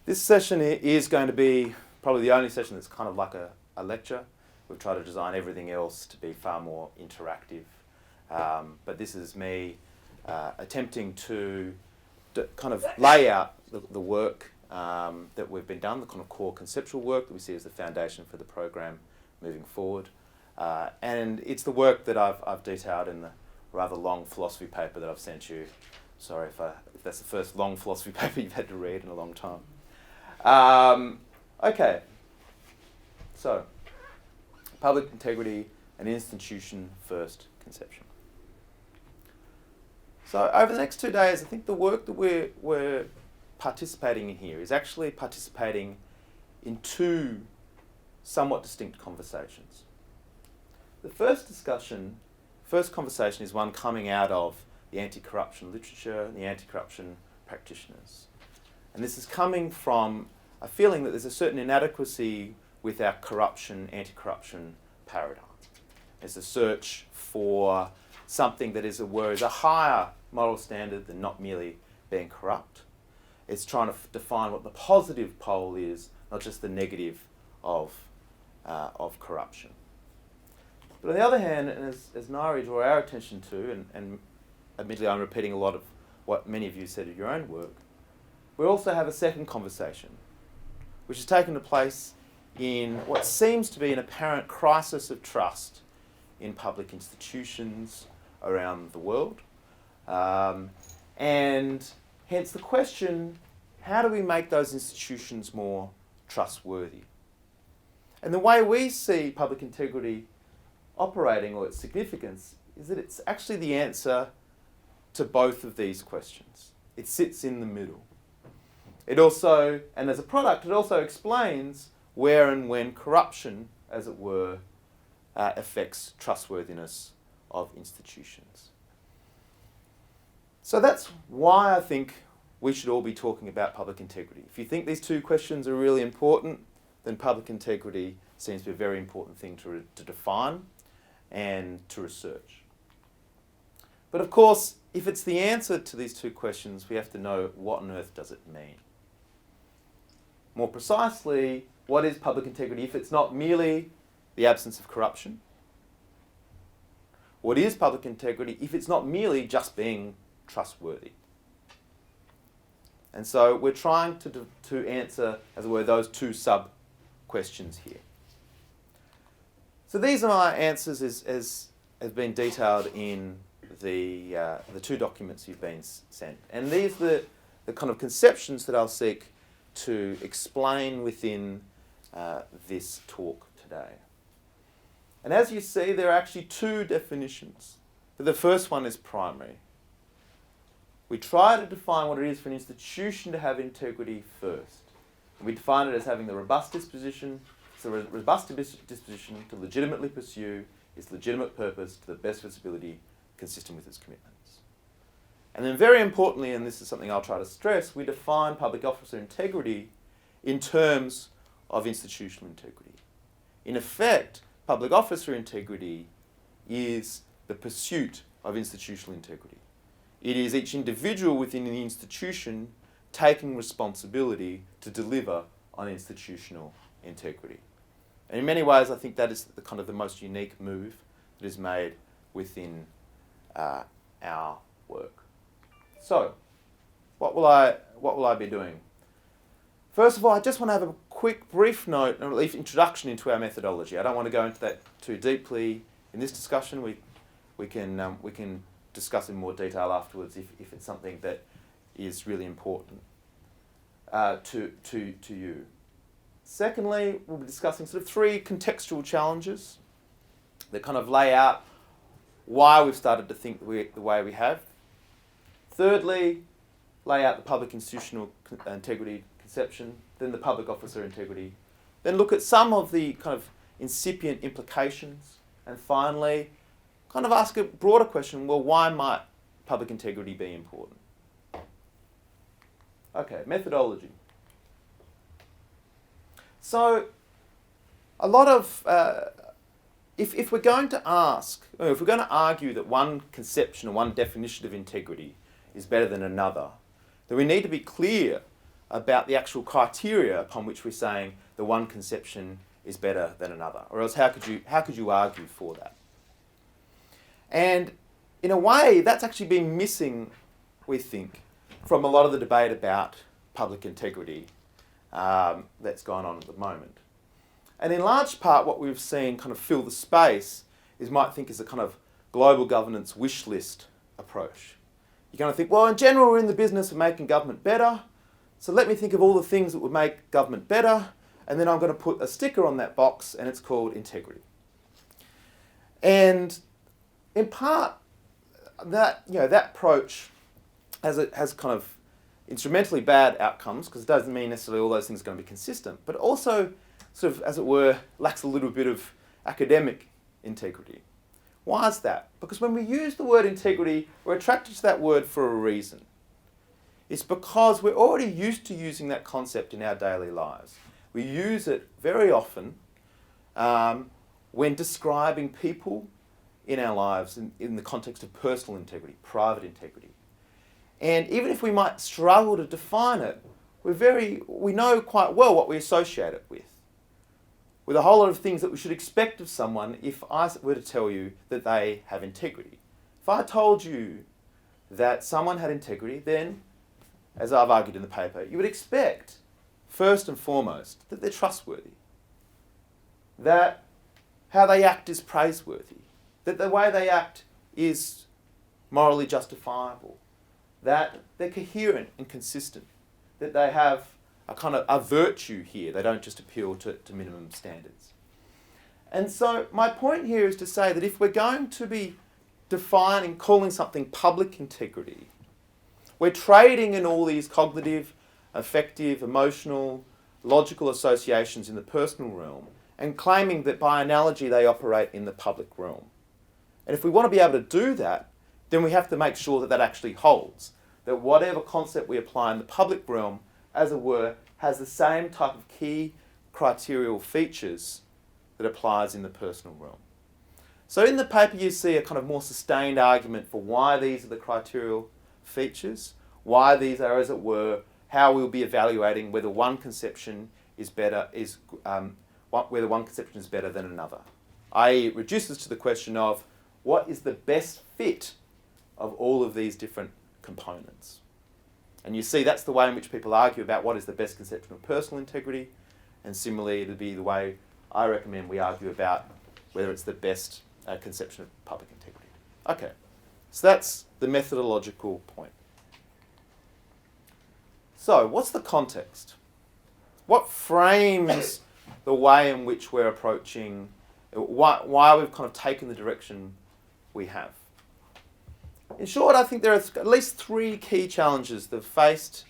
This session is going to be probably the only session that's kind of like a lecture. We've tried to design everything else to be far more interactive. But this is me attempting to kind of lay out the work that we've been done, the kind of core conceptual work that we see as the foundation for the program moving forward. And it's the work that I've detailed in the rather long philosophy paper that I've sent you. Sorry if that's the first long philosophy paper you've had to read in a long time. Okay, so public integrity and institution first conception. So over the next 2 days, I think the work that we're participating in here is actually participating in two somewhat distinct conversations. The first conversation is one coming out of the anti-corruption literature and the anti-corruption practitioners. And this is coming from a feeling that there's a certain inadequacy with our anti-corruption paradigm. It's a search for something that is a higher moral standard than not merely being corrupt. It's trying to define what the positive pole is, not just the negative of corruption. But on the other hand, and as Nairi drew our attention to, and admittedly I'm repeating a lot of what many of you said in your own work, we also have a second conversation, which has taken place in what seems to be an apparent crisis of trust in public institutions around the world. And hence the question, how do we make those institutions more trustworthy? And the way we see public integrity operating, or its significance, is that it's actually the answer to both of these questions. It sits in the middle. It also, and as a product, it also explains where and when corruption, as it were, affects trustworthiness of institutions. So that's why I think we should all be talking about public integrity. If you think these two questions are really important, then public integrity seems to be a very important thing to define and to research. But of course, if it's the answer to these two questions, we have to know what on earth does it mean. More precisely, what is public integrity if it's not merely the absence of corruption? What is public integrity if it's not merely just being trustworthy? And so we're trying to answer, as it were, those two sub-questions here. So these are my answers as have been detailed in the two documents you've been sent. And these are the kind of conceptions that I'll seek to explain within this talk today. And as you see, there are actually two definitions. But the first one is primary. We try to define what it is for an institution to have integrity first. And we define it as having the robust disposition. So a robust disposition to legitimately pursue its legitimate purpose to the best of its ability, consistent with its commitments. And then very importantly, and this is something I'll try to stress, we define public officer integrity in terms of institutional integrity. In effect, public officer integrity is the pursuit of institutional integrity. It is each individual within the institution taking responsibility to deliver on institutional integrity. And in many ways, I think that is the kind of the most unique move that is made within our work. So, what will I be doing? First of all, I just want to have a quick, brief note, or at least introduction into our methodology. I don't want to go into that too deeply in this discussion. We can discuss in more detail afterwards if it's something that is really important to you. Secondly, we'll be discussing sort of three contextual challenges that kind of lay out why we've started to think the way we have. Thirdly, lay out the public institutional integrity conception, then the public officer integrity, then look at some of the kind of incipient implications, and finally, kind of ask a broader question, well, why might public integrity be important? Okay, methodology. So, a lot of, if we're going to argue that one conception or one definition of integrity is better than another, then we need to be clear about the actual criteria upon which we're saying the one conception is better than another, or else how could you argue for that? And in a way, that's actually been missing, we think, from a lot of the debate about public integrity that's gone on at the moment. And in large part, what we've seen kind of fill the space is might think is a kind of global governance wish list approach. You're going to think, well, in general, we're in the business of making government better, so let me think of all the things that would make government better, and then I'm going to put a sticker on that box, and it's called integrity. And in part, that approach has kind of instrumentally bad outcomes, because it doesn't mean necessarily all those things are going to be consistent, but also sort of, as it were, lacks a little bit of academic integrity. Why is that? Because when we use the word integrity, we're attracted to that word for a reason. It's because we're already used to using that concept in our daily lives. We use it very often when describing people in our lives in the context of personal integrity, private integrity. And even if we might struggle to define it, we know quite well what we associate it with a whole lot of things that we should expect of someone if I were to tell you that they have integrity. If I told you that someone had integrity, then, as I've argued in the paper, you would expect, first and foremost, that they're trustworthy, that how they act is praiseworthy, that the way they act is morally justifiable, that they're coherent and consistent, that they have a kind of a virtue here. They don't just appeal to minimum standards. And so my point here is to say that if we're going to be defining, calling something public integrity, we're trading in all these cognitive, affective, emotional, logical associations in the personal realm and claiming that by analogy they operate in the public realm. And if we want to be able to do that, then we have to make sure that that actually holds, that whatever concept we apply in the public realm, as it were, has the same type of key criterial features that applies in the personal realm. So in the paper you see a kind of more sustained argument for why these are the criterial features, why these are, as it were, how we'll be evaluating whether one conception is better, whether one conception is better than another. I.e., it reduces to the question of what is the best fit of all of these different components. And you see that's the way in which people argue about what is the best conception of personal integrity, and similarly it'll be the way I recommend we argue about whether it's the best conception of public integrity. Okay, so that's the methodological point. So what's the context? What frames the way in which we're approaching, why we've kind of taken the direction we have? In short, I think there are at least three key challenges that have faced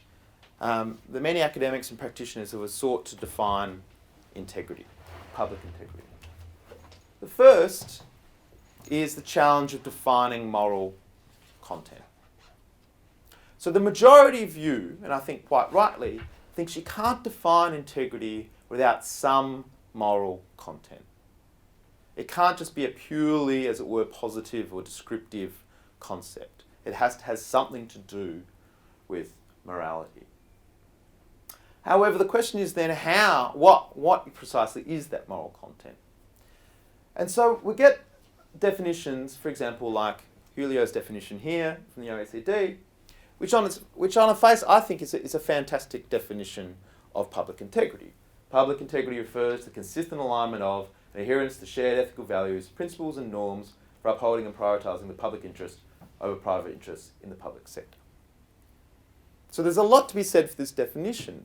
the many academics and practitioners who have sought to define integrity, public integrity. The first is the challenge of defining moral content. So the majority view, and I think quite rightly, thinks you can't define integrity without some moral content. It can't just be a purely, as it were, positive or descriptive concept. It has to have something to do with morality. However, the question is then what precisely is that moral content? And so we get definitions, for example, like Julio's definition here from the OECD, which on a face I think is a fantastic definition of public integrity. Public integrity refers to the consistent alignment of adherence to shared ethical values, principles and norms for upholding and prioritising the public interest over private interests in the public sector. So there's a lot to be said for this definition.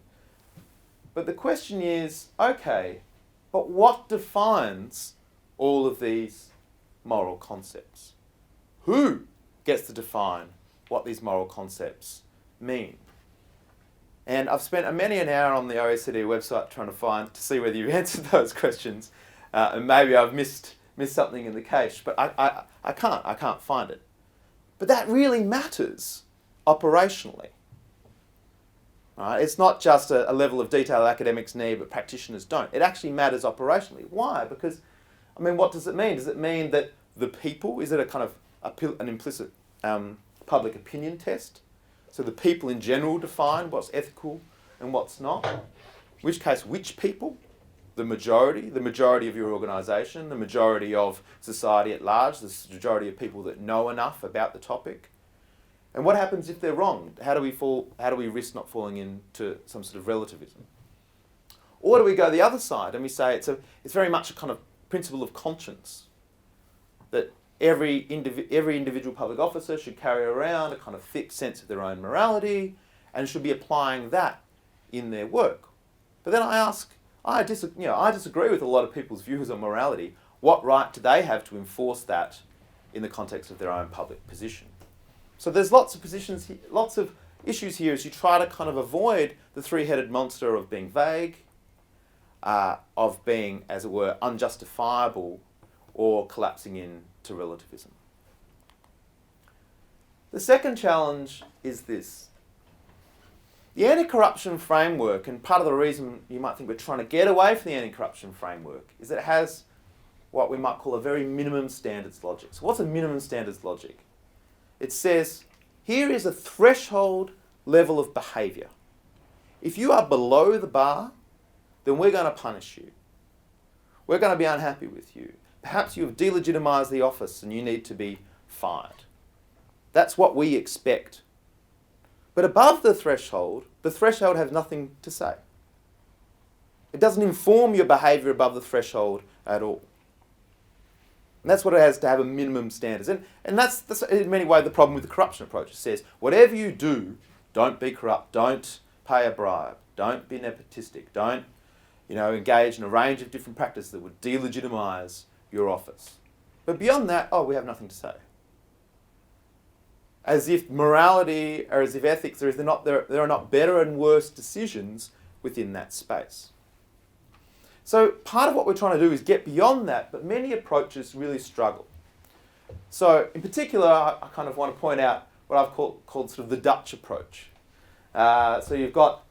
But the question is, okay, but what defines all of these moral concepts? Who gets to define what these moral concepts mean? And I've spent many an hour on the OECD website trying to see whether you've answered those questions, and maybe I've missed something in the cache, but I can't find it. But that really matters operationally. Right? It's not just a level of detail academics need but practitioners don't. It actually matters operationally. Why? Because, I mean, what does it mean? Does it mean that the people, is it a kind of an implicit public opinion test? So the people in general define what's ethical and what's not. In which case, which people? The majority of your organisation, the majority of society at large, the majority of people that know enough about the topic. And what happens if they're wrong? How do we risk not falling into some sort of relativism? Or do we go the other side and we say it's very much a kind of principle of conscience, that every individual public officer should carry around a kind of thick sense of their own morality and should be applying that in their work. But then I ask, I disagree with a lot of people's views on morality. What right do they have to enforce that in the context of their own public position? So there's lots of positions, lots of issues here as you try to kind of avoid the three-headed monster of being vague, of being, as it were, unjustifiable, or collapsing into relativism. The second challenge is this. The anti-corruption framework, and part of the reason you might think we're trying to get away from the anti-corruption framework, is that it has what we might call a very minimum standards logic. So what's a minimum standards logic? It says, here is a threshold level of behaviour. If you are below the bar, then we're going to punish you. We're going to be unhappy with you. Perhaps you have delegitimised the office and you need to be fired. That's what we expect. But above the threshold has nothing to say. It doesn't inform your behaviour above the threshold at all. And that's what it has to have a minimum standards. And that's in many ways the problem with the corruption approach. It says, whatever you do, don't be corrupt, don't pay a bribe, don't be nepotistic, don't engage in a range of different practices that would delegitimise your office. But beyond that, we have nothing to say. As if morality or as if ethics, there are not better and worse decisions within that space. So part of what we're trying to do is get beyond that, but many approaches really struggle. So in particular, I kind of want to point out what I've called sort of the Dutch approach. So you've got,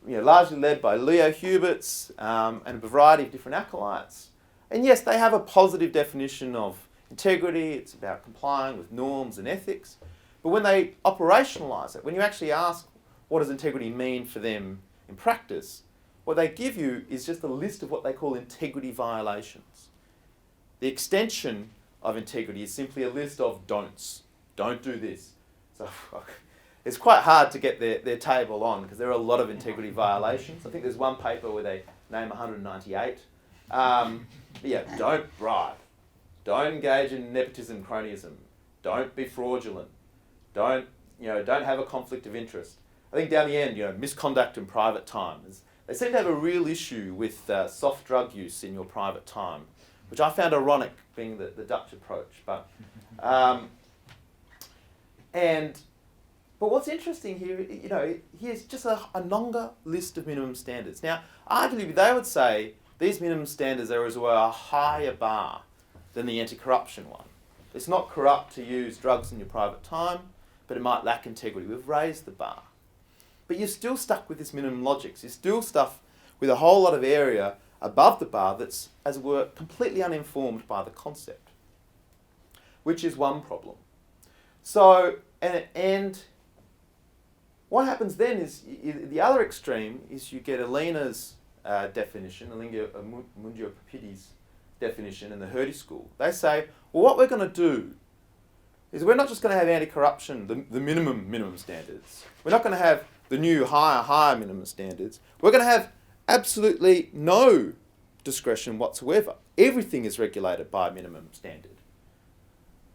largely led by Leo Huberts and a variety of different acolytes. And yes, they have a positive definition of integrity. It's about complying with norms and ethics. But when they operationalise it, when you actually ask what does integrity mean for them in practice, what they give you is just a list of what they call integrity violations. The extension of integrity is simply a list of don'ts. Don't do this. So it's quite hard to get their table on because there are a lot of integrity violations. I think there's one paper where they name 198. Don't bribe. Don't engage in nepotism, cronyism. Don't be fraudulent. Don't have a conflict of interest. I think down the end, misconduct in private time. They seem to have a real issue with soft drug use in your private time, which I found ironic, being the Dutch approach. But what's interesting here, here's just a longer list of minimum standards. Now, arguably, they would say these minimum standards are as well a higher bar than the anti-corruption one. It's not corrupt to use drugs in your private time, but it might lack integrity. We've raised the bar. But you're still stuck with this minimum logics. You're still stuck with a whole lot of area above the bar that's, as it were, completely uninformed by the concept, which is one problem. So, and what happens then is, the other extreme is you get Alina's definition, Mundio Papiti's definition in the Hertie School. They say, well, what we're going to do is we're not just going to have anti-corruption, the minimum standards. We're not going to have the new higher minimum standards. We're going to have absolutely no discretion whatsoever. Everything is regulated by a minimum standard.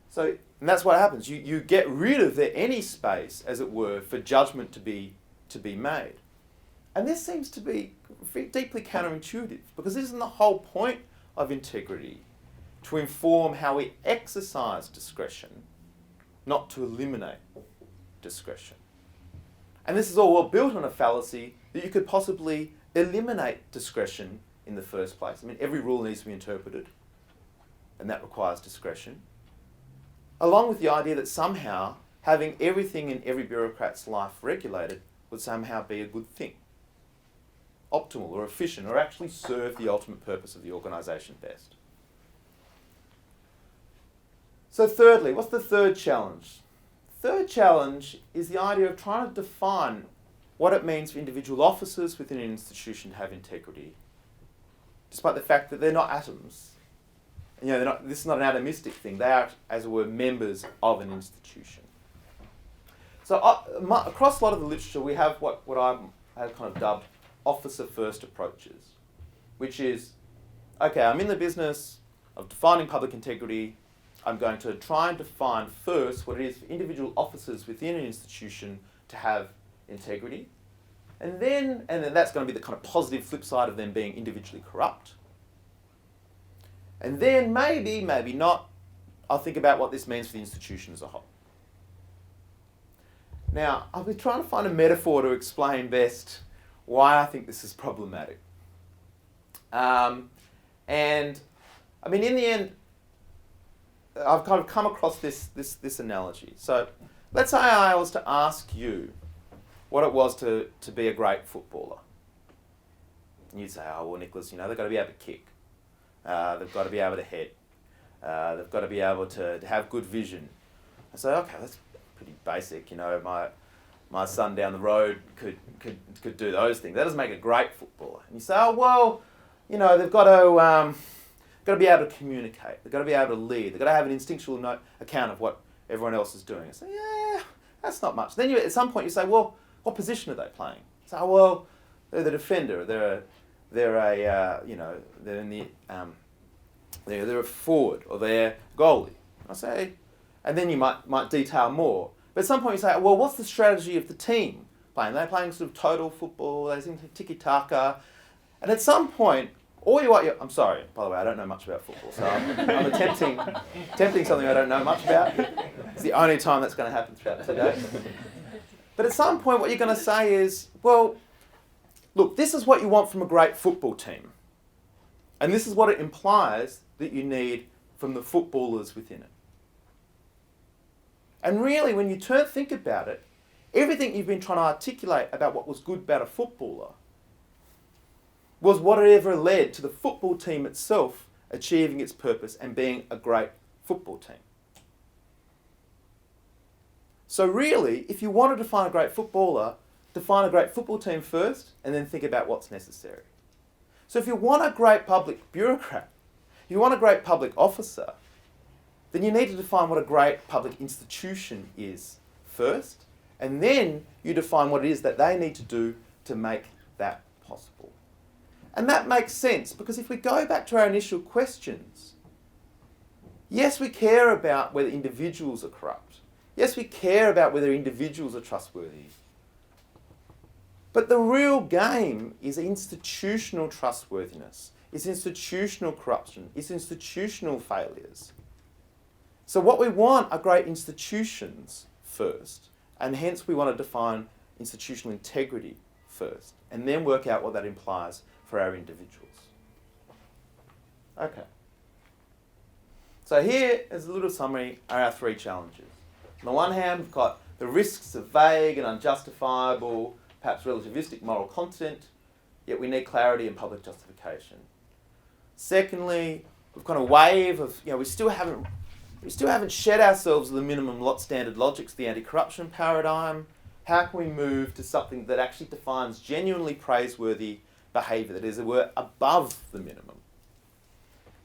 So, and that's what happens. You get rid of any space, as it were, for judgment to be made. And this seems to be deeply counterintuitive, because this isn't the whole point of integrity, to inform how we exercise discretion, not to eliminate discretion. And this is all built on a fallacy that you could possibly eliminate discretion in the first place. I mean, every rule needs to be interpreted, and that requires discretion. Along with the idea that somehow having everything in every bureaucrat's life regulated would somehow be a good thing, optimal or efficient, or actually serve the ultimate purpose of the organisation best. So thirdly, what's the third challenge? The third challenge is the idea of trying to define what it means for individual officers within an institution to have integrity, despite the fact that they're not atoms. This is not an atomistic thing. They are, as it were, members of an institution. So across a lot of the literature, we have what I have kind of dubbed officer-first approaches, which is, okay, I'm in the business of defining public integrity. I'm going to try and define first what it is for individual officers within an institution to have integrity. And then that's going to be the kind of positive flip side of them being individually corrupt. And then maybe not, I'll think about what this means for the institution as a whole. Now, I've been trying to find a metaphor to explain best why I think this is problematic. And I mean, in the end, I've kind of come across this analogy. So let's say I was to ask you what it was to be a great footballer. And you'd say, oh, well, Nikolas, they've got to be able to kick. They've got to be able to head. They've got to be able to have good vision. I say, okay, that's pretty basic. My son down the road could do those things. That doesn't make a great footballer. And you say, oh, well, they've got to be able to communicate. They've got to be able to lead. They've got to have an instinctual account of what everyone else is doing. I say, yeah, that's not much. Then at some point you say, well, what position are they playing? You say, oh, well, they're the defender. They're a forward, or they're goalie. I say, and then you might detail more. But at some point you say, well, what's the strategy of the team playing? They're playing sort of total football. They're tiki-taka. And at some point, I'm sorry, by the way, I don't know much about football, so I'm attempting something I don't know much about. It's the only time that's going to happen throughout today. But at some point, what you're going to say is, well, look, this is what you want from a great football team. And this is what it implies that you need from the footballers within it. And really, when you think about it, everything you've been trying to articulate about what was good about a footballer was whatever led to the football team itself achieving its purpose and being a great football team. So really, if you want to define a great footballer, define a great football team first and then think about what's necessary. So if you want a great public bureaucrat, if you want a great public officer, then you need to define what a great public institution is first, and then you define what it is that they need to do to make that possible. And that makes sense, because if we go back to our initial questions, yes, we care about whether individuals are corrupt. Yes, we care about whether individuals are trustworthy. But the real game is institutional trustworthiness. It's institutional corruption. It's institutional failures. So what we want are great institutions first, and hence we want to define institutional integrity first, and then work out what that implies for our individuals. Okay. So here, as a little summary, are our three challenges. On the one hand, we've got the risks of vague and unjustifiable, perhaps relativistic moral content, yet we need clarity and public justification. Secondly, we've got a wave of, we still haven't shed ourselves of the minimum lot standard logics, the anti-corruption paradigm. How can we move to something that actually defines genuinely praiseworthy behaviour that is, as it were, above the minimum?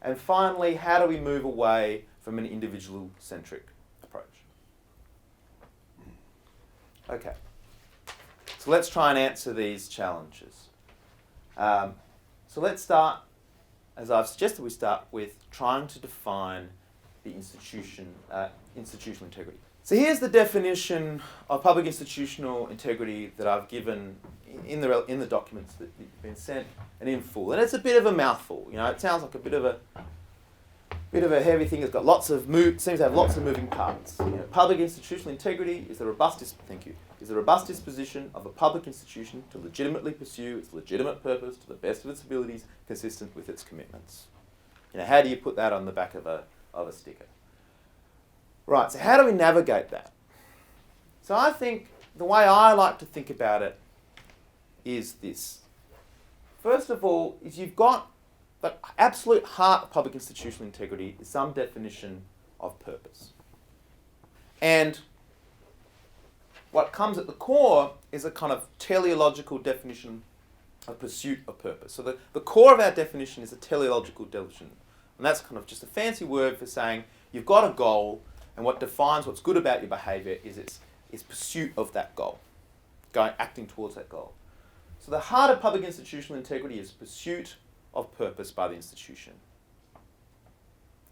And finally, how do we move away from an individual-centric approach? Okay, so let's try and answer these challenges. So let's start, as I've suggested we start with trying to define the institutional integrity. So here's the definition of public institutional integrity that I've given in the documents that have been sent and in full. And it's a bit of a mouthful. It sounds like a bit of a heavy thing. It's got seems to have lots of moving parts. Public institutional integrity is the robust disposition of a public institution to legitimately pursue its legitimate purpose to the best of its abilities, consistent with its commitments. How do you put that on the back of a sticker? Right, so how do we navigate that? So I think the way I like to think about it is this. First of all, is you've got the absolute heart of public institutional integrity is some definition of purpose. And what comes at the core is a kind of teleological definition of pursuit of purpose. So the core of our definition is a teleological definition. And that's kind of just a fancy word for saying you've got a goal, and what defines what's good about your behaviour is pursuit of that goal, acting towards that goal. So the heart of public institutional integrity is pursuit of purpose by the institution.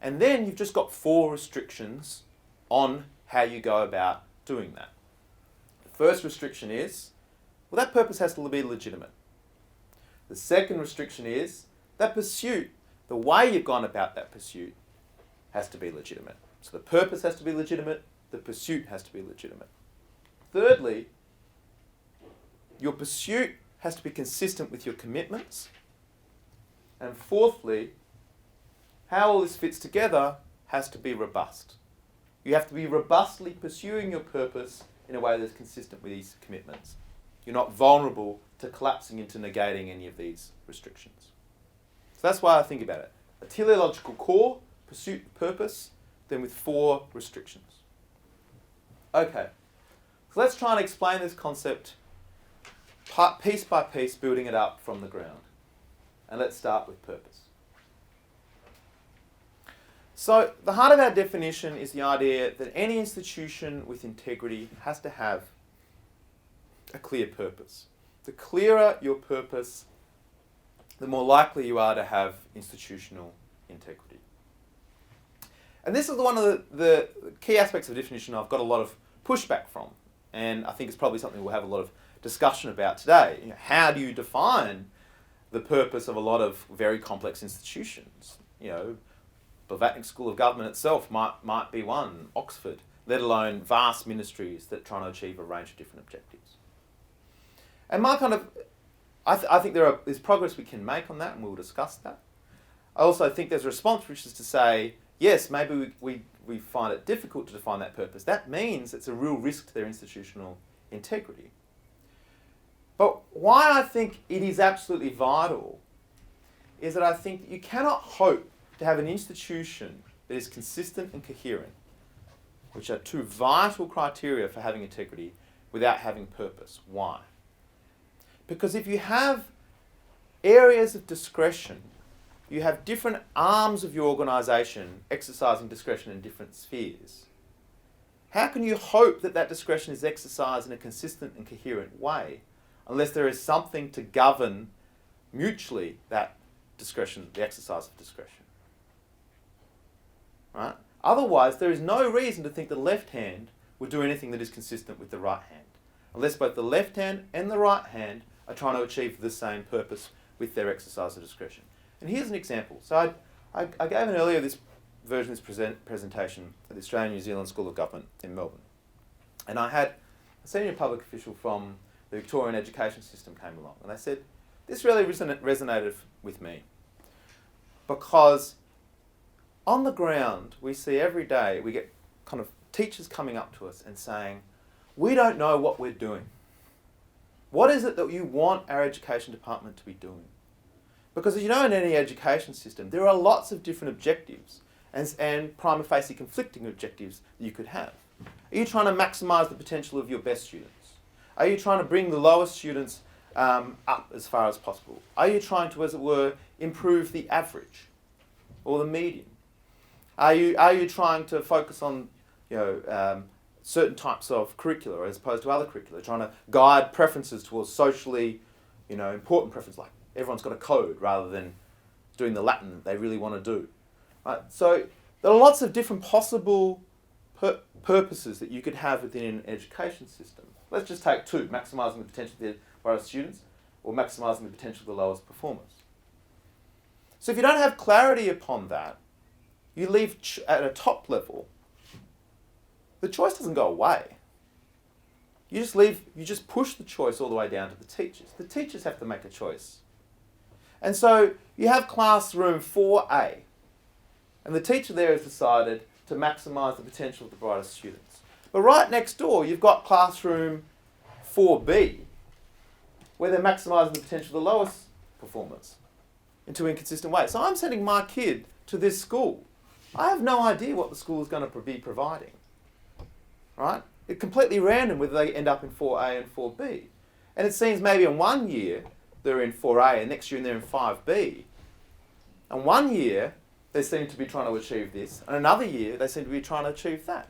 And then you've just got 4 restrictions on how you go about doing that. The first restriction is, well, that purpose has to be legitimate. The second restriction is that pursuit, the way you've gone about that pursuit, has to be legitimate. So the purpose has to be legitimate, the pursuit has to be legitimate. Thirdly, your pursuit has to be consistent with your commitments. And fourthly, how all this fits together has to be robust. You have to be robustly pursuing your purpose in a way that's consistent with these commitments. You're not vulnerable to collapsing into negating any of these restrictions. So that's why I think about it. A teleological core, pursuit of purpose, then with 4 restrictions. Okay, so let's try and explain this concept piece by piece, building it up from the ground. And let's start with purpose. So the heart of our definition is the idea that any institution with integrity has to have a clear purpose. The clearer your purpose, the more likely you are to have institutional integrity. And this is one of the key aspects of the definition I've got a lot of pushback from. And I think it's probably something we'll have a lot of discussion about today. You know, how do you define the purpose of a lot of very complex institutions? You know, Blavatnik School of Government itself might be one, Oxford, let alone vast ministries that try to achieve a range of different objectives. And my kind of, I think there's progress we can make on that, and we'll discuss that. I also think there's a response which is to say, yes, maybe we find it difficult to define that purpose. That means it's a real risk to their institutional integrity. But why I think it is absolutely vital is that I think that you cannot hope to have an institution that is consistent and coherent, which are 2 vital criteria for having integrity, without having purpose. Why? Because if you have areas of discretion, you have different arms of your organisation exercising discretion in different spheres. How can you hope that that discretion is exercised in a consistent and coherent way unless there is something to govern mutually that discretion, the exercise of discretion? Right? Otherwise, there is no reason to think the left hand would do anything that is consistent with the right hand, unless both the left hand and the right hand are trying to achieve the same purpose with their exercise of discretion. And here's an example. So I gave an earlier this version of this presentation at the Australian New Zealand School of Government in Melbourne. And I had a senior public official from the Victorian education system came along, and they said, this really resonated with me, because on the ground we see every day, we get kind of teachers coming up to us and saying, we don't know what we're doing. What is it that you want our education department to be doing? Because as you know, in any education system, there are lots of different objectives and prima facie conflicting objectives that you could have. Are you trying to maximise the potential of your best students? Are you trying to bring the lowest students up as far as possible? Are you trying to, as it were, improve the average or the median? Are you trying to focus on, certain types of curricula as opposed to other curricula, trying to guide preferences towards socially, important preferences, like everyone's got a code rather than doing the Latin that they really want to do. Right? So there are lots of different possible purposes that you could have within an education system. Let's just take 2, maximising the potential of the brightest students or maximising the potential of the lowest performers. So if you don't have clarity upon that, you leave at a top level, the choice doesn't go away. You just push the choice all the way down to the teachers. The teachers have to make a choice. And so you have classroom 4A, and the teacher there has decided to maximise the potential of the brightest students. But right next door, you've got classroom 4B, where they're maximising the potential of the lowest performers in 2 inconsistent ways. So I'm sending my kid to this school. I have no idea what the school is going to be providing. Right? It's completely random whether they end up in 4A and 4B. And it seems maybe in one year they're in 4A and next year they're in 5B. And one year they seem to be trying to achieve this, and another year they seem to be trying to achieve that.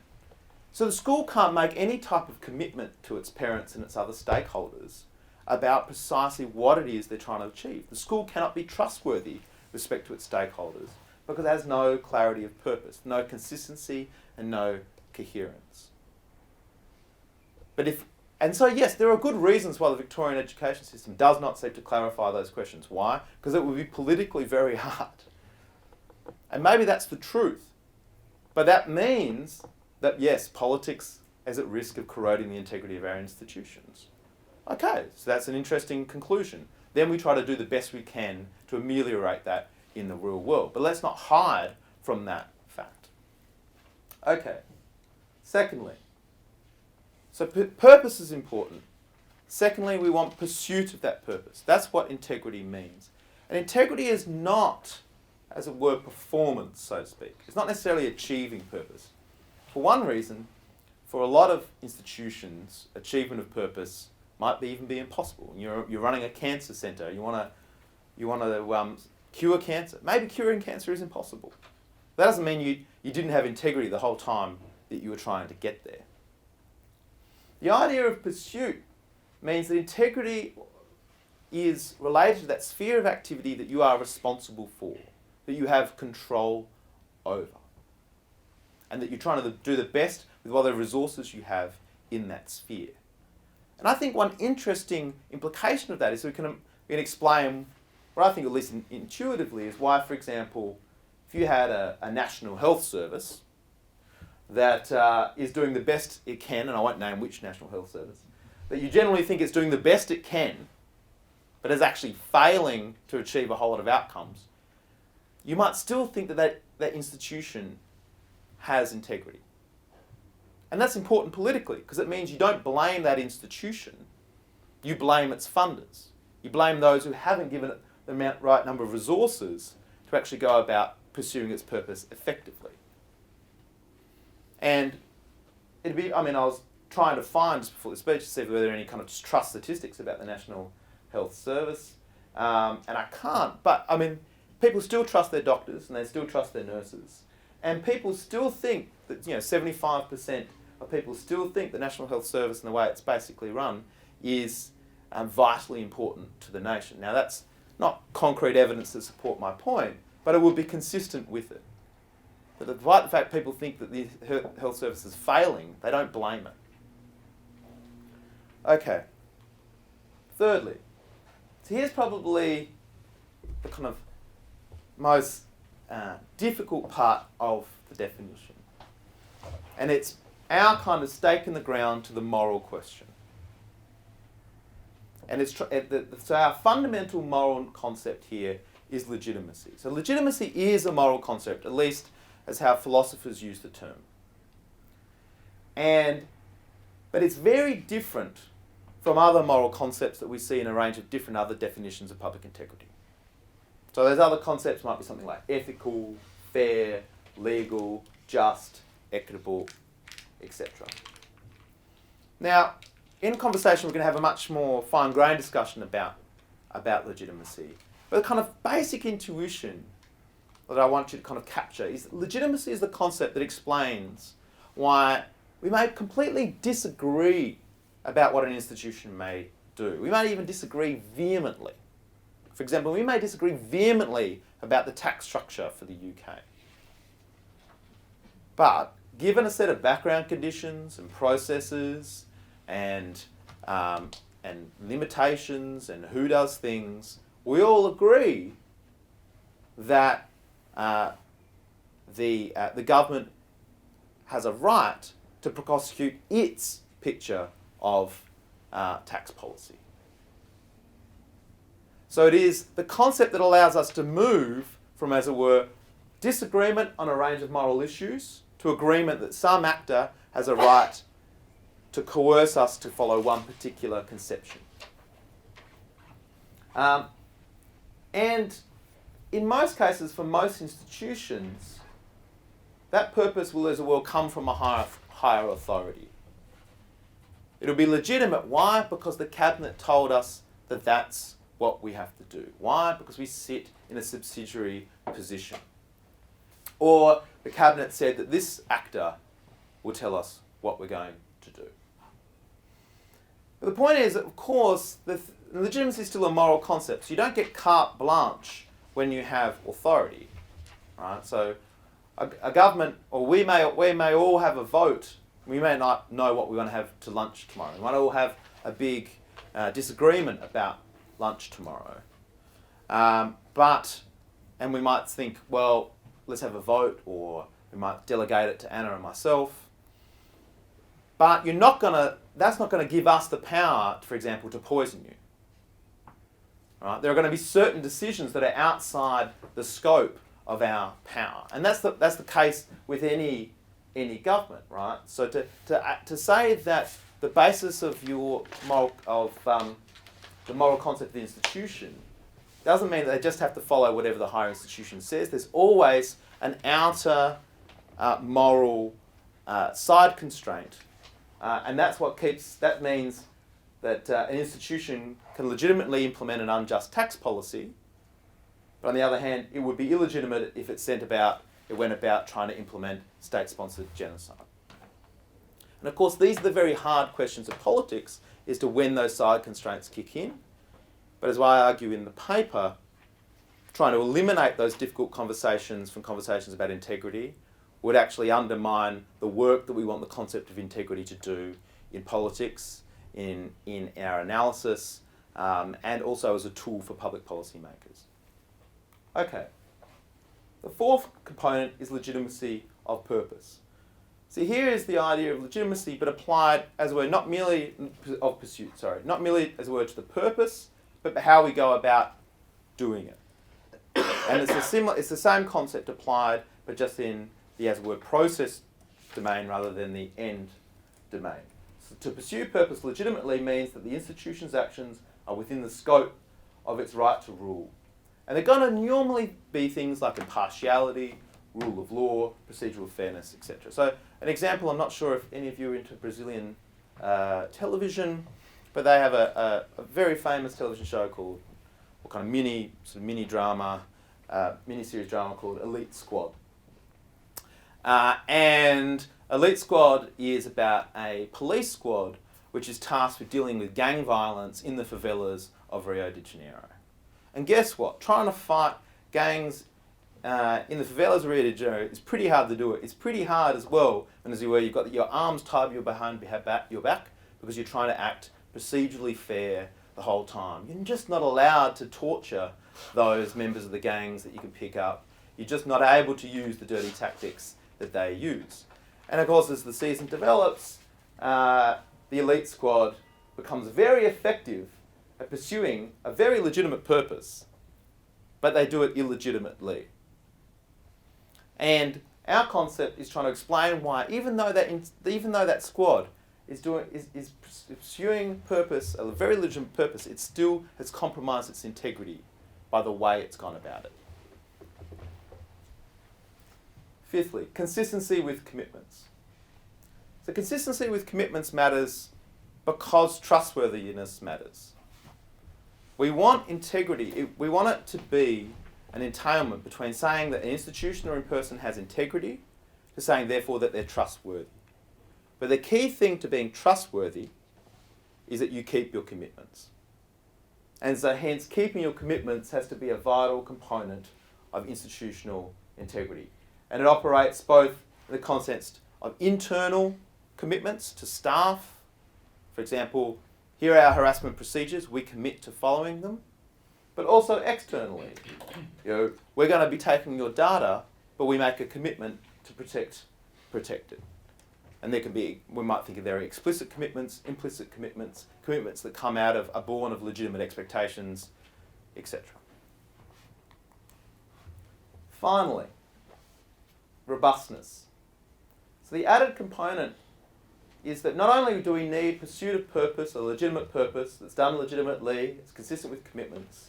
So the school can't make any type of commitment to its parents and its other stakeholders about precisely what it is they're trying to achieve. The school cannot be trustworthy with respect to its stakeholders because it has no clarity of purpose, no consistency and no coherence. And so yes, there are good reasons why the Victorian education system does not seem to clarify those questions. Why? Because it would be politically very hard. And maybe that's the truth. But that means that yes, politics is at risk of corroding the integrity of our institutions. Okay, so that's an interesting conclusion. Then we try to do the best we can to ameliorate that in the real world. But let's not hide from that fact. Okay, secondly, so purpose is important. Secondly, we want pursuit of that purpose. That's what integrity means. And integrity is not, as it were, performance, so to speak. It's not necessarily achieving purpose. For one reason, for a lot of institutions, achievement of purpose might even be impossible. You're running a cancer centre. You want to cure cancer. Maybe curing cancer is impossible. That doesn't mean you didn't have integrity the whole time that you were trying to get there. The idea of pursuit means that integrity is related to that sphere of activity that you are responsible for, that you have control over, and that you're trying to do the best with whatever resources you have in that sphere. And I think one interesting implication of that is we can explain what I think, at least intuitively, is why, for example, if you had a national health service that is doing the best it can, and I won't name which national health service, but you generally think it's doing the best it can, but is actually failing to achieve a whole lot of outcomes, you might still think that institution has integrity. And that's important politically, because it means you don't blame that institution, you blame its funders. You blame those who haven't given it the right number of resources to actually go about pursuing its purpose effectively. And I was trying to find, just before the speech, to see if there were any kind of trust statistics about the National Health Service, and I can't, but people still trust their doctors and they still trust their nurses. And people still think that, 75% of people still think the National Health Service and the way it's basically run is vitally important to the nation. Now that's not concrete evidence to support my point, but it would be consistent with it. But despite the fact people think that the health service is failing, they don't blame it. Okay. Thirdly, so here's probably the kind of most difficult part of the definition. And it's our kind of stake in the ground to the moral question. And so our fundamental moral concept here is legitimacy. So legitimacy is a moral concept, at least as how philosophers use the term. But it's very different from other moral concepts that we see in a range of different other definitions of public integrity. So those other concepts might be something like ethical, fair, legal, just, equitable, etc. Now, in conversation, we're going to have a much more fine-grained discussion about legitimacy. But the kind of basic intuition that I want you to kind of capture is that legitimacy is the concept that explains why we may completely disagree about what an institution may do. We may even disagree vehemently. For example, we may disagree vehemently about the tax structure for the UK. But given a set of background conditions and processes and limitations and who does things, we all agree that the government has a right to prosecute its picture of tax policy. So it is the concept that allows us to move from, as it were, disagreement on a range of moral issues to agreement that some actor has a right to coerce us to follow one particular conception. And in most cases, for most institutions, that purpose will, as it were, come from a higher authority. It'll be legitimate. Why? Because the Cabinet told us that that's what we have to do. Why? Because we sit in a subsidiary position. Or the Cabinet said that this actor will tell us what we're going to do. But the point is that, of course, legitimacy is still a moral concept. So you don't get carte blanche when you have authority. Right? So a government, or we may all have a vote. We may not know what we're going to have to lunch tomorrow. We might all have a big disagreement about lunch tomorrow. And we might think, well, let's have a vote, or we might delegate it to Anna and myself. But that's not going to give us the power, for example, to poison you. Right? There are going to be certain decisions that are outside the scope of our power. And that's the case with any government, right? So to say that the basis of the moral concept of the institution doesn't mean that they just have to follow whatever the higher institution says. There's always an outer moral side constraint, and that means that an institution can legitimately implement an unjust tax policy, but on the other hand, it would be illegitimate if it went about trying to implement state-sponsored genocide. And of course, these are the very hard questions of politics, as to when those side constraints kick in. But as I argue in the paper, trying to eliminate those difficult conversations from conversations about integrity would actually undermine the work that we want the concept of integrity to do in politics, in our analysis, and also as a tool for public policy makers. Okay. The fourth component is legitimacy of purpose. So here is the idea of legitimacy, but applied as a word, not merely of pursuit, not merely as a word to the purpose, but how we go about doing it. And it's the same concept applied, but just in the, as a word, process domain rather than the end domain. So to pursue purpose legitimately means that the institution's actions are within the scope of its right to rule. And they're going to normally be things like impartiality, rule of law, procedural fairness, etc. So an example, I'm not sure if any of you are into Brazilian television, but they have a very famous television show called, or kind of mini series drama called Elite Squad. And Elite Squad is about a police squad which is tasked with dealing with gang violence in the favelas of Rio de Janeiro. And guess what? Trying to fight gangs in the favelas of Rio de Janeiro is pretty hard to do it. It's pretty hard as well, and as you were, you've got your arms tied behind your back because you're trying to act procedurally fair the whole time. You're just not allowed to torture those members of the gangs that you can pick up. You're just not able to use the dirty tactics that they use. And of course, as the season develops, the elite squad becomes very effective at pursuing a very legitimate purpose, but they do it illegitimately. And our concept is trying to explain why, even though that squad is pursuing purpose, a very legitimate purpose, it still has compromised its integrity by the way it's gone about it. Fifthly, consistency with commitments. So consistency with commitments matters because trustworthiness matters. We want integrity. We want it to be an entailment between saying that an institution or a person has integrity to saying, therefore, that they're trustworthy. But the key thing to being trustworthy is that you keep your commitments. And so hence, keeping your commitments has to be a vital component of institutional integrity. And it operates both in the context of internal commitments to staff. For example, here are our harassment procedures, we commit to following them. But also externally. We're going to be taking your data, but we make a commitment to protect it. And there can be, we might think of there are explicit commitments, implicit commitments, commitments that come out of, are born of legitimate expectations, etc. Finally, robustness. So the added component is that not only do we need pursuit of purpose, a legitimate purpose that's done legitimately, it's consistent with commitments,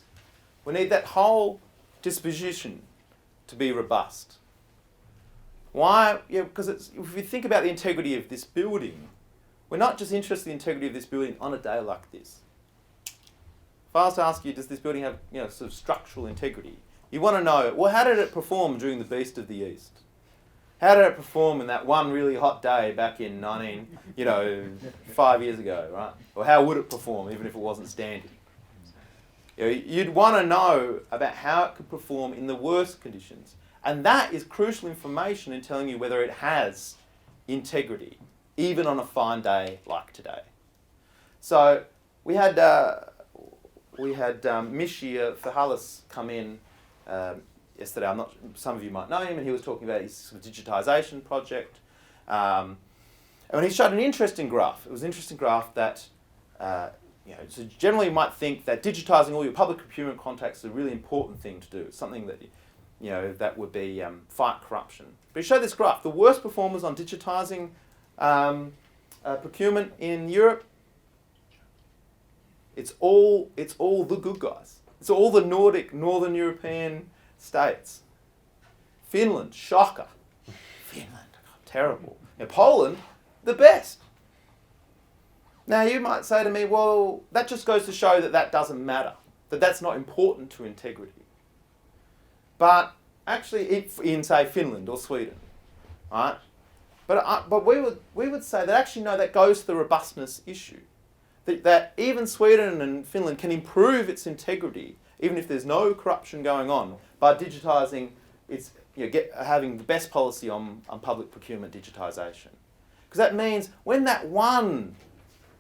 we need that whole disposition to be robust. Why? Because if you think about the integrity of this building, We're not just interested in the integrity of this building on a day like this. If I was to ask you, does this building have sort of structural integrity? You want to know, well, how did it perform during the Beast of the East? How did it perform in that one really hot day back in 5 years ago, right? Or how would it perform even if it wasn't standing? You'd want to know about how it could perform in the worst conditions. And that is crucial information in telling you whether it has integrity, even on a fine day like today. So we had Mishi Fahalis come in yesterday. Some of you might know him, and he was talking about his sort of digitisation project. And he showed an interesting graph. It was an interesting graph that, so generally you might think that digitising all your public procurement contacts is a really important thing to do. It's something that, that would be fight corruption. But he showed this graph. The worst performers on digitising procurement in Europe, it's all the good guys. It's all the Nordic, Northern European states. Finland, shocker. Finland, terrible. Poland, the best. Now you might say to me, well, that just goes to show that doesn't matter, that that's not important to integrity. But actually, in say Finland or Sweden, right? But we would say that actually no, that goes to the robustness issue. That even Sweden and Finland can improve its integrity, even if there's no corruption going on, by digitising its, having the best policy on public procurement digitisation. Because that means when that one,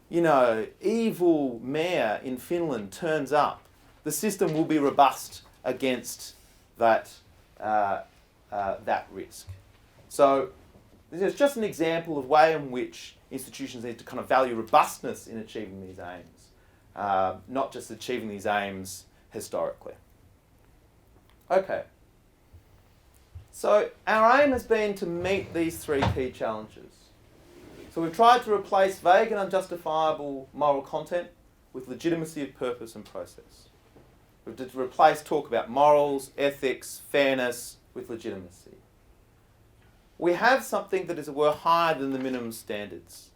evil mayor in Finland turns up, the system will be robust against that risk. So this is just an example of way in which institutions need to kind of value robustness in achieving these aims, not just achieving these aims historically. Okay. So our aim has been to meet these three key challenges. So we've tried to replace vague and unjustifiable moral content with legitimacy of purpose and process. We've replaced talk about morals, ethics, fairness with legitimacy. We have something that is higher than the minimum standards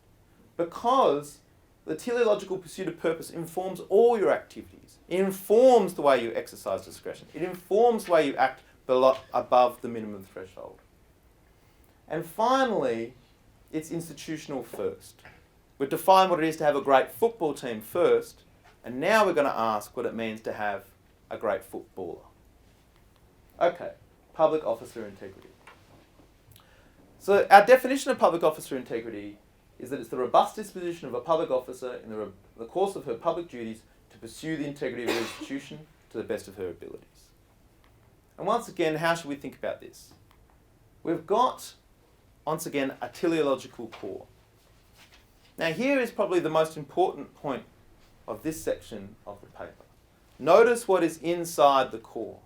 because the teleological pursuit of purpose informs all your activities. It informs the way you exercise discretion. It informs the way you act above the minimum threshold. And finally, it's institutional first. We've defined what it is to have a great football team first, and now we're going to ask what it means to have a great footballer. Okay, public officer integrity. So our definition of public officer integrity is that it's the robust disposition of a public officer in the course of her public duties to pursue the integrity of her institution to the best of her abilities. And once again, how should we think about this? We've got, once again, a teleological core. Now here is probably the most important point of this section of the paper. Notice what is inside the core.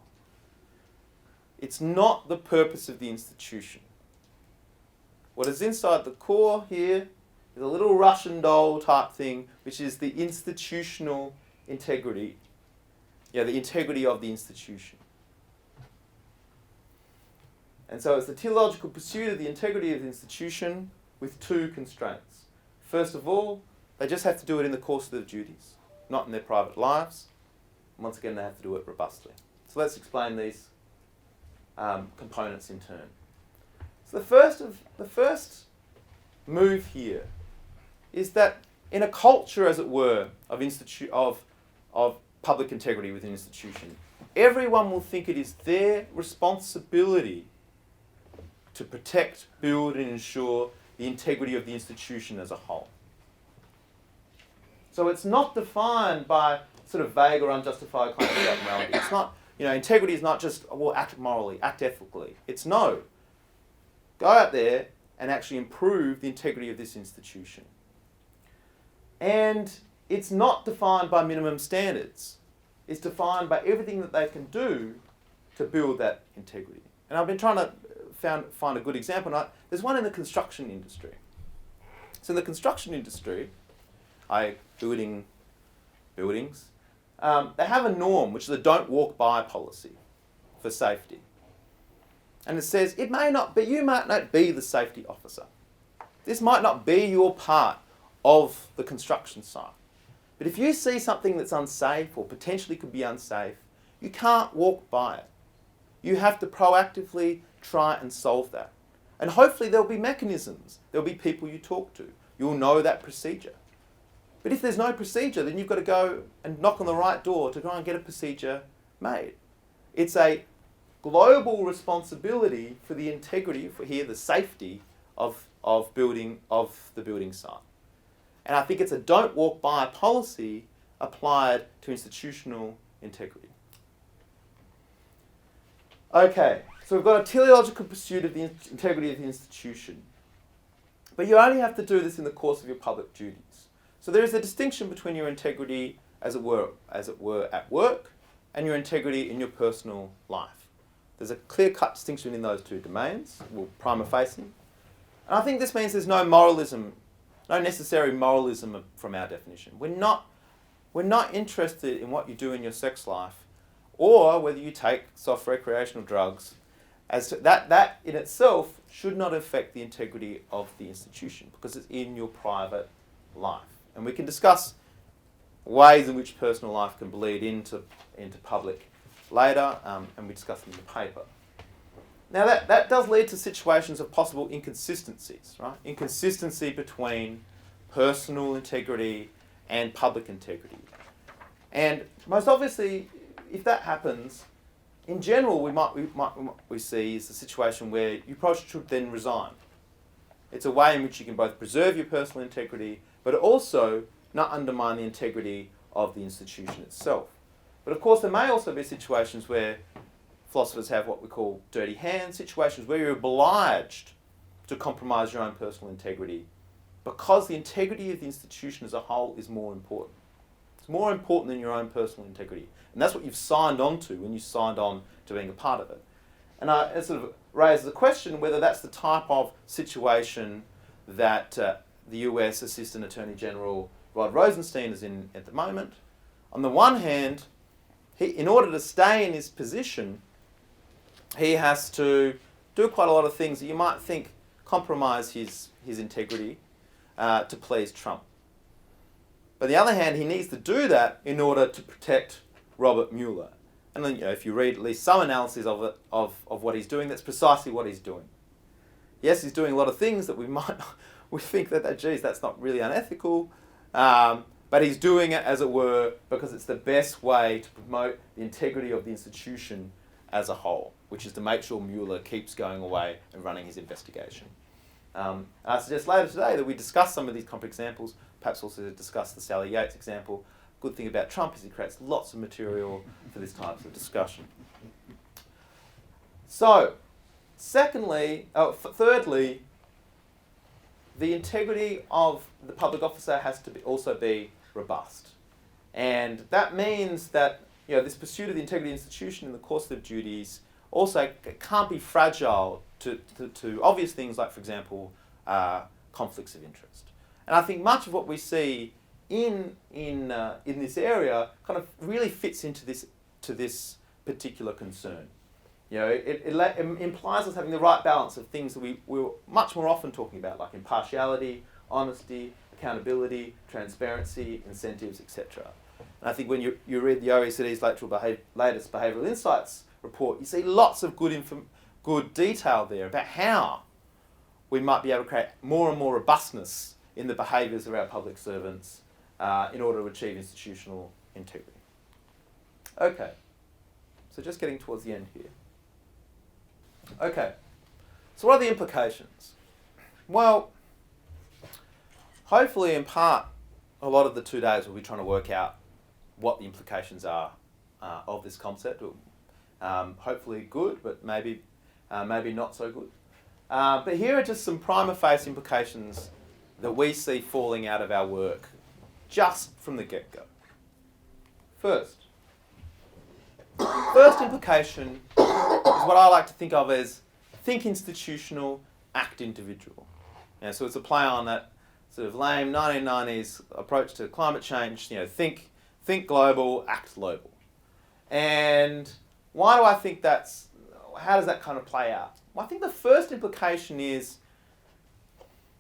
It's not the purpose of the institution. What is inside the core here is a little Russian doll type thing, which is the institutional integrity. The integrity of the institution. And so it's the teleological pursuit of the integrity of the institution with two constraints. First of all, they just have to do it in the course of their duties, not in their private lives. And once again, they have to do it robustly. So let's explain these components in turn. So the first move here is that in a culture, as it were, of public integrity within an institution, everyone will think it is their responsibility to protect, build, and ensure the integrity of the institution as a whole. So it's not defined by sort of vague or unjustified claims about morality. It's not, integrity is not just, act morally, act ethically. It's no. Go out there and actually improve the integrity of this institution. And it's not defined by minimum standards. It's defined by everything that they can do to build that integrity. And I've been trying to find a good example. There's one in the construction industry. So in the construction industry, building buildings, they have a norm, which is a don't walk by policy for safety. And it says, you might not be the safety officer. This might not be your part of the construction site. But if you see something that's unsafe or potentially could be unsafe, you can't walk by it. You have to proactively try and solve that. And hopefully there'll be mechanisms. There'll be people you talk to. You'll know that procedure. But if there's no procedure, then you've got to go and knock on the right door to try and get a procedure made. It's a global responsibility for the integrity, for here the safety of the building site. And I think it's a don't walk by policy applied to institutional integrity. Okay, so we've got a teleological pursuit of the integrity of the institution. But you only have to do this in the course of your public duties. So there is a distinction between your integrity, as it were at work, and your integrity in your personal life. There's a clear-cut distinction in those two domains, well, prima facie. And I think this means there's no moralism, no necessary moralism from our definition. We're not interested in what you do in your sex life or whether you take soft recreational drugs. As to that in itself should not affect the integrity of the institution because it's in your private life. And we can discuss ways in which personal life can bleed into public later, and we discuss them in the paper. Now that does lead to situations of possible inconsistencies, right? Inconsistency between personal integrity and public integrity. And most obviously, if that happens, in general, we see is the situation where you probably should then resign. It's a way in which you can both preserve your personal integrity, but also not undermine the integrity of the institution itself. But of course, there may also be situations where philosophers have what we call dirty hands, situations where you're obliged to compromise your own personal integrity because the integrity of the institution as a whole is more important. It's more important than your own personal integrity. And that's what you've signed on to when you signed on to being a part of it. And it sort of raises the question whether that's the type of situation that the US Assistant Attorney General Rod Rosenstein is in at the moment. On the one hand, in order to stay in his position, he has to do quite a lot of things that you might think compromise his integrity to please Trump. But on the other hand, he needs to do that in order to protect Robert Mueller. And then, if you read at least some analysis of it, of what he's doing, that's precisely what he's doing. Yes, he's doing a lot of things that we think that geez, that's not really unethical, but he's doing it, as it were, because it's the best way to promote the integrity of the institution as a whole, which is to make sure Mueller keeps going away and running his investigation. I suggest later today that we discuss some of these complex examples, perhaps also discuss the Sally Yates example. Good thing about Trump is he creates lots of material for this type of discussion. So, thirdly, the integrity of the public officer has to also be robust. And that means that this pursuit of the integrity of the institution in the course of their duties also can't be fragile to obvious things like, for example, conflicts of interest. And I think much of what we see in this area kind of really fits into this particular concern. It implies us having the right balance of things that we're much more often talking about, like impartiality, honesty, accountability, transparency, incentives, etc. And I think when you read the OECD's latest Behavioural Insights report, you see lots of good detail there about how we might be able to create more and more robustness in the behaviours of our public servants in order to achieve institutional integrity. Okay, so just getting towards the end here. Okay, so what are the implications? Well, hopefully in part, a lot of the 2 days we'll be trying to work out what the implications are of this concept. Hopefully good, but maybe not so good. But here are just some prima facie implications that we see falling out of our work just from the get-go. First implication is what I like to think of as think institutional, act individual. So it's a play on that sort of lame 1990s approach to climate change, think global, act local. And why do I think how does that kind of play out? Well, I think the first implication is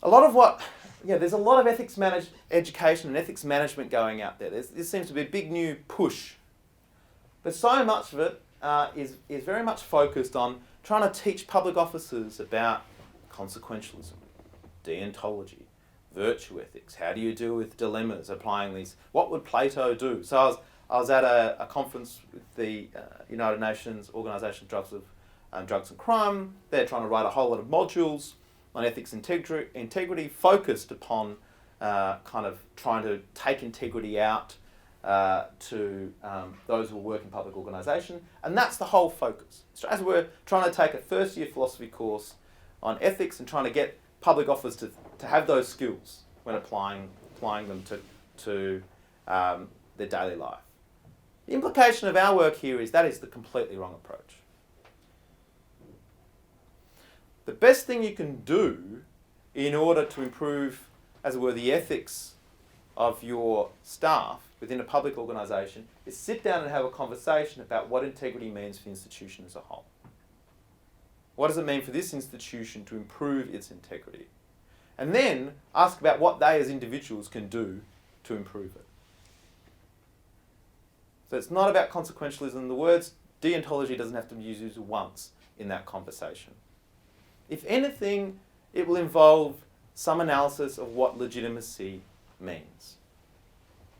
there's a lot of ethics education and ethics management going out there. This seems to be a big new push. But so much of it is very much focused on trying to teach public officers about consequentialism, deontology, virtue ethics. How do you deal with dilemmas applying these? What would Plato do? So I was at a conference with the United Nations Organisation of Drugs and Crime. They're trying to write a whole lot of modules on ethics and integrity focused upon kind of trying to take integrity out to those who work in public organisation. And that's the whole focus. So as we're trying to take a first year philosophy course on ethics and trying to get public officers to have those skills when applying them to their daily life. The implication of our work here is that is the completely wrong approach. The best thing you can do in order to improve, as it were, the ethics of your staff within a public organisation is sit down and have a conversation about what integrity means for the institution as a whole. What does it mean for this institution to improve its integrity? And then ask about what they as individuals can do to improve it. So it's not about consequentialism. The words deontology doesn't have to be used once in that conversation. If anything, it will involve some analysis of what legitimacy means.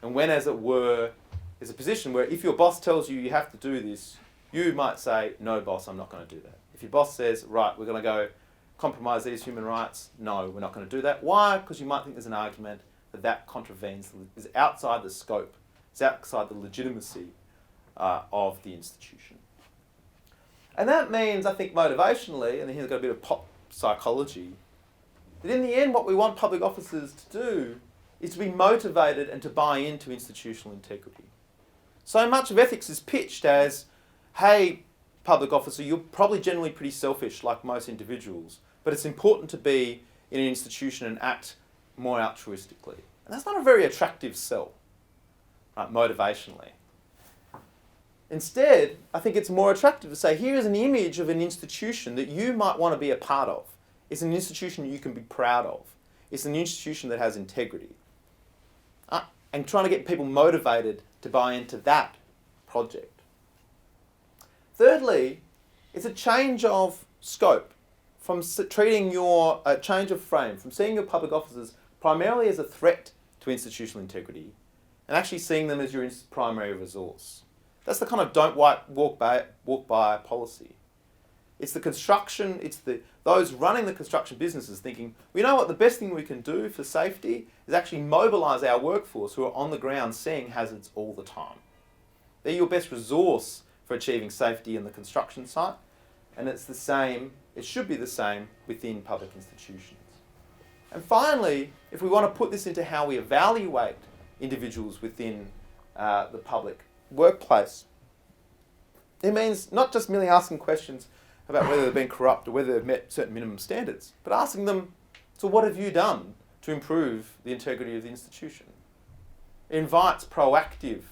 And when, as it were, there's a position where if your boss tells you you have to do this, you might say, no, boss, I'm not going to do that. If your boss says, right, we're going to go compromise these human rights, no, we're not going to do that. Why? Because you might think there's an argument that contravenes, is outside the scope, it's outside the legitimacy of the institution. And that means, I think, motivationally, and here's got a bit of pop psychology, that in the end what we want public officers to do is to be motivated and to buy into institutional integrity. So much of ethics is pitched as, hey, public officer, you're probably generally pretty selfish like most individuals, but it's important to be in an institution and act more altruistically. And that's not a very attractive sell, right, motivationally. Instead, I think it's more attractive to say, here is an image of an institution that you might want to be a part of. It's an institution you can be proud of. It's an institution that has integrity. And trying to get people motivated to buy into that project. Thirdly, it's a change of scope, from treating a change of frame, from seeing your public officers primarily as a threat to institutional integrity, and actually seeing them as your primary resource. That's the kind of don't walk by policy. It's the construction, those running the construction businesses thinking, well, you know what, the best thing we can do for safety is actually mobilise our workforce who are on the ground seeing hazards all the time. They're your best resource for achieving safety in the construction site, and it should be the same within public institutions. And finally, if we want to put this into how we evaluate individuals within the public workplace, it means not just merely asking questions about whether they've been corrupt or whether they've met certain minimum standards, but asking them, so what have you done to improve the integrity of the institution? It invites proactive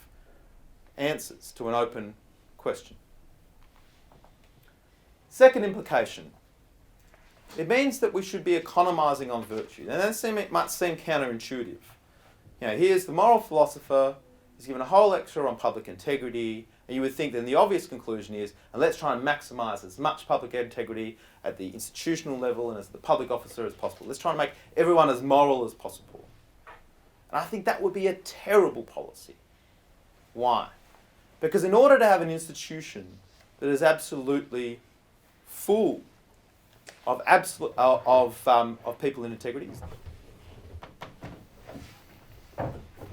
answers to an open question. Second implication, it means that we should be economising on virtue. And that might seem counterintuitive. Here's the moral philosopher, he's given a whole lecture on public integrity, and you would think then the obvious conclusion is, and let's try and maximise as much public integrity at the institutional level and as the public officer as possible. Let's try and make everyone as moral as possible. And I think that would be a terrible policy. Why? Because in order to have an institution that is absolutely full of people in integrity,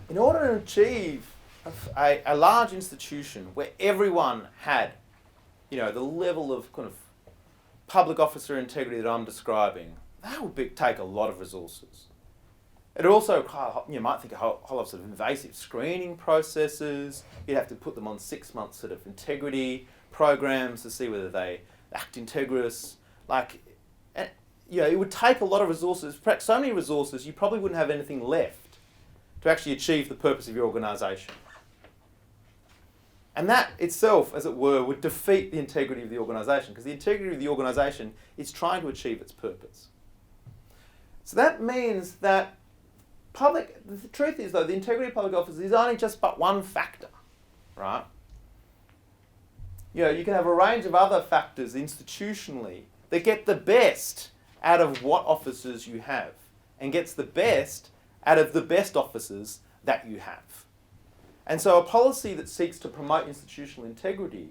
in order to achieve a large institution where everyone had, the level of kind of public officer integrity that I'm describing, that would take a lot of resources. It also, you might think a whole lot of sort of invasive screening processes. You'd have to put them on 6 months sort of integrity programs to see whether they act integrous. It would take a lot of resources, perhaps so many resources, you probably wouldn't have anything left to actually achieve the purpose of your organisation. And that itself, as it were, would defeat the integrity of the organisation, because the integrity of the organisation is trying to achieve its purpose. So that means that the truth is though, the integrity of public office is only just but one factor, right? You can have a range of other factors institutionally that get the best out of what officers you have and gets the best out of the best officers that you have. And so a policy that seeks to promote institutional integrity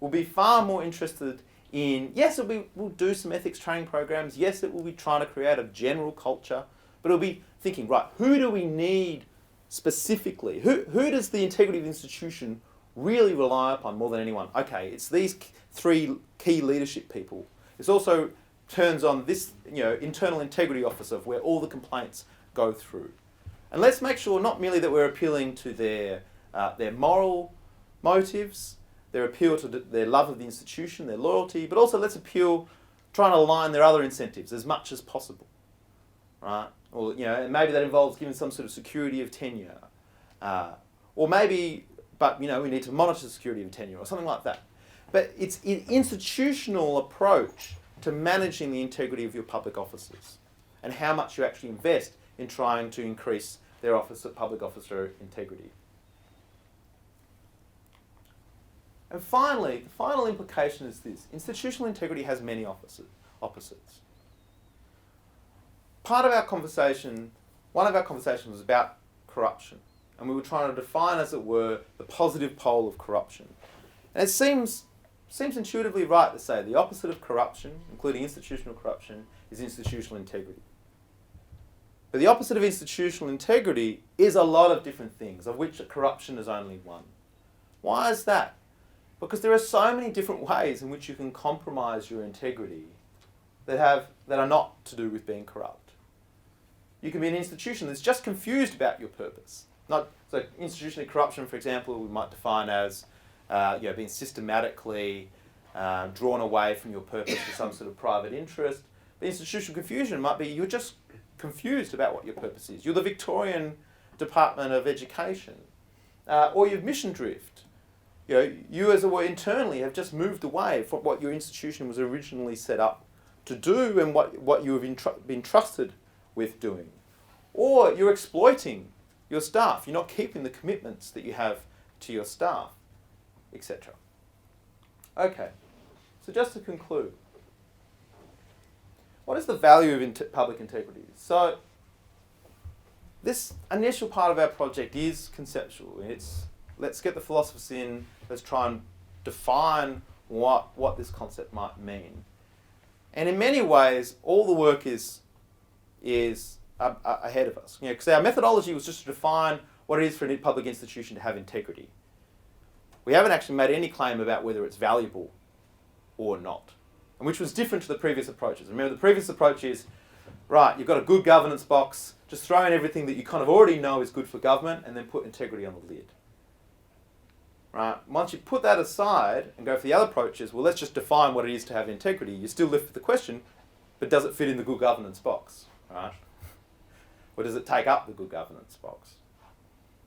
will be far more interested in, yes, we'll do some ethics training programs, yes, it will be trying to create a general culture, but it'll be thinking, right, who do we need specifically? Who does the integrity of the institution really rely upon more than anyone? Okay, it's these three key leadership people. It also turns on this, internal integrity officer where all the complaints go through. And let's make sure not merely that we're appealing to their moral motives, their appeal to their love of the institution, their loyalty, but also let's appeal, trying to align their other incentives as much as possible, right? Or, and maybe that involves giving some sort of security of tenure. Or maybe, we need to monitor security of tenure or something like that. But it's an institutional approach to managing the integrity of your public officers and how much you actually invest in trying to increase their public officer integrity. And finally, the final implication is this. Institutional integrity has many opposites. One of our conversations was about corruption. And we were trying to define, as it were, the positive pole of corruption. And it seems intuitively right to say the opposite of corruption, including institutional corruption, is institutional integrity. But the opposite of institutional integrity is a lot of different things, of which corruption is only one. Why is that? Because there are so many different ways in which you can compromise your integrity that are not to do with being corrupt. You can be an institution that's just confused about your purpose. So institutionally corruption, for example, we might define as being systematically drawn away from your purpose for some sort of private interest. But institutional confusion might be you're just confused about what your purpose is. You're the Victorian Department of Education. Or you've mission drift. You as it were internally have just moved away from what your institution was originally set up to do and what you have been trusted with doing. Or you're exploiting your staff. You're not keeping the commitments that you have to your staff, etc. Okay, so just to conclude, what is the value of public integrity? So this initial part of our project is conceptual. Let's get the philosophers in, let's try and define what this concept might mean. And in many ways, all the work is ahead of us. Because our methodology was just to define what it is for a public institution to have integrity. We haven't actually made any claim about whether it's valuable or not, and which was different to the previous approaches. Remember, the previous approach is, right, you've got a good governance box, just throw in everything that you kind of already know is good for government, and then put integrity on the lid. Right? Once you put that aside and go for the other approaches, well, let's just define what it is to have integrity. You're still left with the question, but does it fit in the good governance box? Right? Or does it take up the good governance box?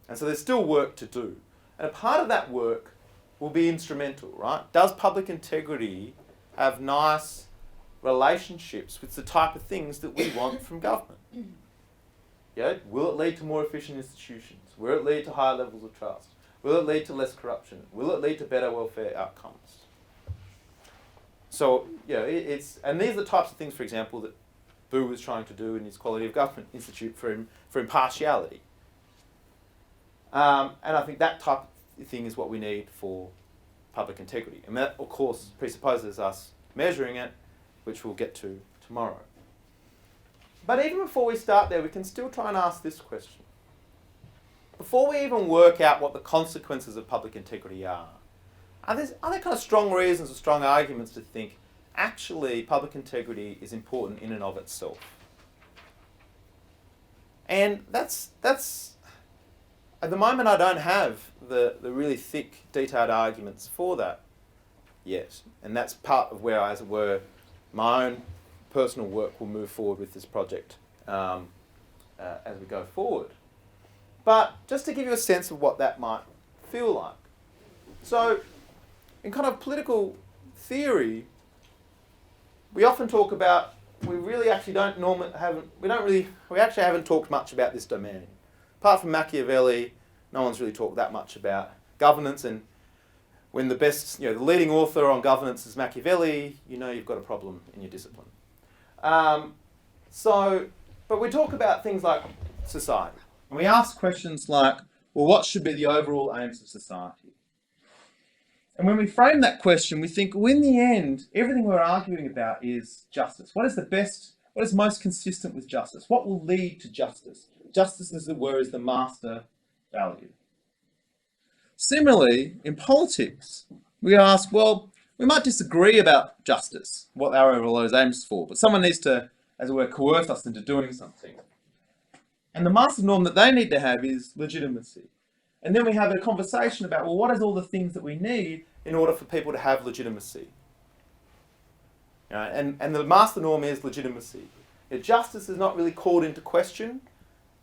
And so there's still work to do. And a part of that work will be instrumental, right? Does public integrity have nice relationships with the type of things that we want from government? Will it lead to more efficient institutions? Will it lead to higher levels of trust? Will it lead to less corruption? Will it lead to better welfare outcomes? So, and these are the types of things, for example, that Boo was trying to do in his Quality of Government Institute for impartiality. And I think that type of thing is what we need for public integrity. And that, of course, presupposes us measuring it, which we'll get to tomorrow. But even before we start there, we can still try and ask this question. Before we even work out what the consequences of public integrity are there kind of strong reasons or strong arguments to think, actually, public integrity is important in and of itself? And that's at the moment I don't have the really thick, detailed arguments for that yet. And that's part of where, as it were, my own personal work will move forward with this project as we go forward. But just to give you a sense of what that might feel like. So, in kind of political theory, we often talk about we really actually we actually haven't talked much about this domain. Apart from Machiavelli, no one's really talked that much about governance, and when the best, the leading author on governance is Machiavelli, you've got a problem in your discipline. But we talk about things like society. And we ask questions like, well, what should be the overall aims of society? And when we frame that question, we think, well, in the end, everything we're arguing about is justice. What is most consistent with justice? What will lead to justice? Justice, as it were, is the master value. Similarly, in politics, we ask, well, we might disagree about justice, what our overall aims for, but someone needs to, as it were, coerce us into doing something. And the master norm that they need to have is legitimacy. And then we have a conversation about, well, what is all the things that we need in order for people to have legitimacy? And the master norm is legitimacy. If justice is not really called into question,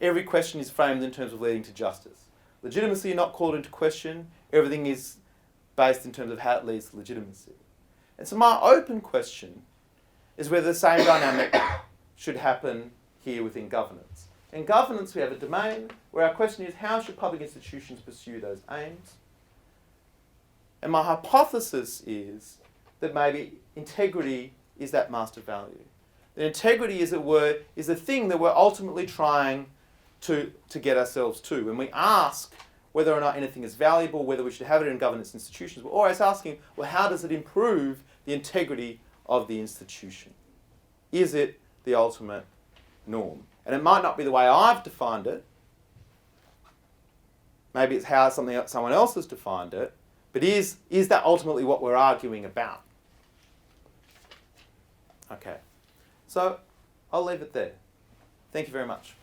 every question is framed in terms of leading to justice. Legitimacy not called into question, everything is based in terms of how it leads to legitimacy. And so my open question is whether the same dynamic should happen here within governance. In governance, we have a domain where our question is, how should public institutions pursue those aims? And my hypothesis is that maybe integrity is that master value. That integrity, as it were, is the thing that we're ultimately trying to get ourselves to. When we ask whether or not anything is valuable, whether we should have it in governance institutions, we're always asking, well, how does it improve the integrity of the institution? Is it the ultimate norm? And it might not be the way I've defined it. Maybe it's how someone else has defined it. But is that ultimately what we're arguing about? Okay. So I'll leave it there. Thank you very much.